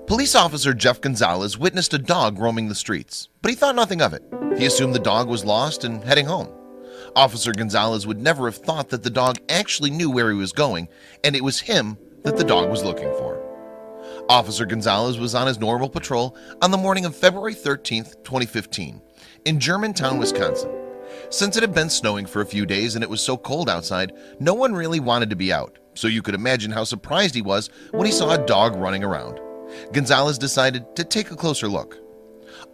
Police officer Jeff Gonzalez witnessed a dog roaming the streets, but he thought nothing of it. He assumed the dog was lost and heading home. Officer Gonzalez would never have thought that the dog actually knew where he was going, and it was him that the dog was looking for. Officer Gonzalez was on his normal patrol on the morning of February 13th, 2015, in Germantown, Wisconsin. Since it had been snowing for a few days and it was so cold outside, no one really wanted to be out, so you could imagine how surprised he was when he saw a dog running around. Gonzalez decided to take a closer look.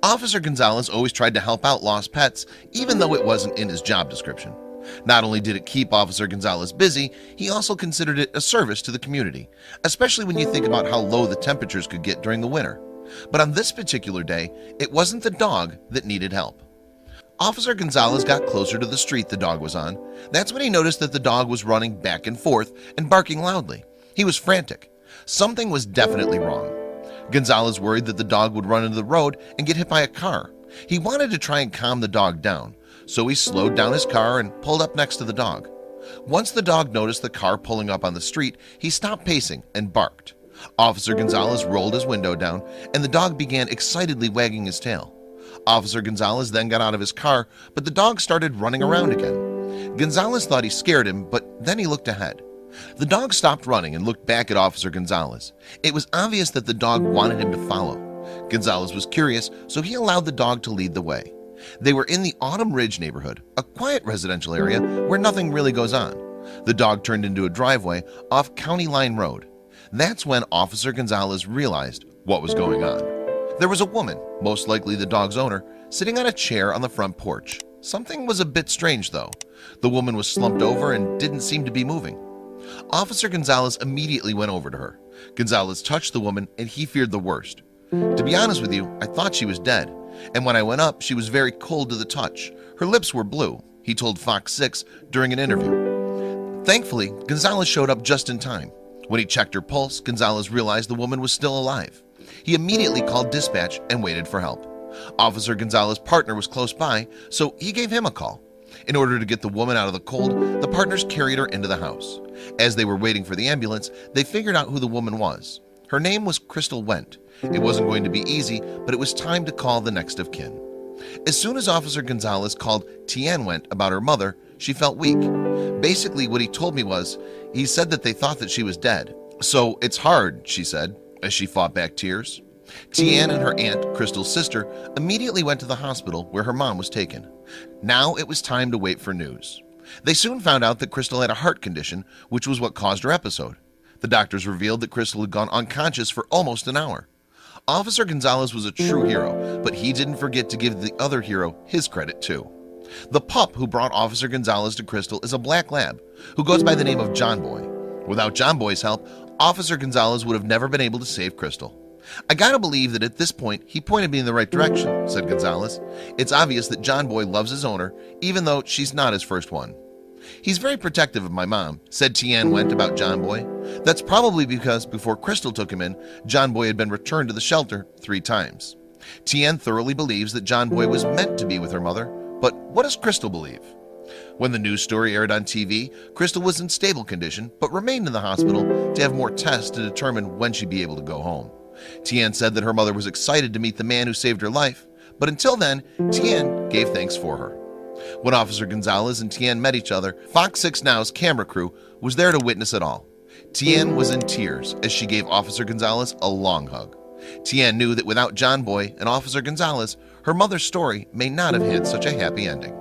Officer Gonzalez always tried to help out lost pets, even though it wasn't in his job description. Not only did it keep Officer Gonzalez busy, he also considered it a service to the community, especially when you think about how low the temperatures could get during the winter. But on this particular day, it wasn't the dog that needed help. Officer Gonzalez got closer to the street the dog was on. That's when he noticed that the dog was running back and forth and barking loudly. He was frantic. Something was definitely wrong. Gonzalez worried that the dog would run into the road and get hit by a car. He wanted to try and calm the dog down, so he slowed down his car and pulled up next to the dog. Once the dog noticed the car pulling up on the street, he stopped pacing and barked. Officer Gonzalez rolled his window down, and the dog began excitedly wagging his tail. Officer Gonzalez then got out of his car, but the dog started running around again. Gonzalez thought he scared him, but then he looked ahead. The dog stopped running and looked back at Officer Gonzalez. It was obvious that the dog wanted him to follow. Gonzalez was curious, so he allowed the dog to lead the way. They were in the Autumn Ridge neighborhood, a quiet residential area where nothing really goes on. The dog turned into a driveway off County Line Road. That's when Officer Gonzalez realized what was going on. There was a woman, most likely the dog's owner, sitting on a chair on the front porch. Something was a bit strange though. The woman was slumped over and didn't seem to be moving. Officer Gonzalez immediately went over to her. Gonzalez touched the woman and he feared the worst. To be honest with you, I thought she was dead. And when I went up, she was very cold to the touch. Her lips were blue, he told Fox 6 during an interview. Thankfully, Gonzalez showed up just in time. When he checked her pulse, Gonzalez realized the woman was still alive. He immediately called dispatch and waited for help. Officer Gonzalez's partner was close by, so he gave him a call. In order to get the woman out of the cold, the partners carried her into the house. As they were waiting for the ambulance, they figured out who the woman was. Her name was Crystal Wendt. It wasn't going to be easy, but it was time to call the next of kin. As soon as Officer Gonzalez called Tian Wendt about her mother, she felt weak. Basically, what he told me was, he said that they thought that she was dead. So it's hard, she said, as she fought back tears. Tian and her aunt, Crystal's sister, immediately went to the hospital where her mom was taken. Now it was time to wait for news. They soon found out that Crystal had a heart condition, which was what caused her episode. The doctors revealed that Crystal had gone unconscious for almost an hour. Officer Gonzalez was a true hero, but he didn't forget to give the other hero his credit too. The pup who brought Officer Gonzalez to Crystal is a black lab who goes by the name of John Boy. Without John Boy's help, Officer Gonzalez would have never been able to save Crystal. I gotta believe that at this point he pointed me in the right direction, said Gonzalez. It's obvious that John Boy loves his owner, even though she's not his first one. He's very protective of my mom, said Tian Wendt about John Boy. That's probably because before Crystal took him in, John Boy had been returned to the shelter 3 times. Tian thoroughly believes that John Boy was meant to be with her mother, but what does Crystal believe? When the news story aired on TV, Crystal was in stable condition, but remained in the hospital to have more tests to determine when she'd be able to go home. Tian said that her mother was excited to meet the man who saved her life, but until then, Tian gave thanks for her. When Officer Gonzalez and Tian met each other, Fox 6 Now's camera crew was there to witness it all. Tian was in tears as she gave Officer Gonzalez a long hug. Tian knew that without John Boy and Officer Gonzalez, her mother's story may not have had such a happy ending.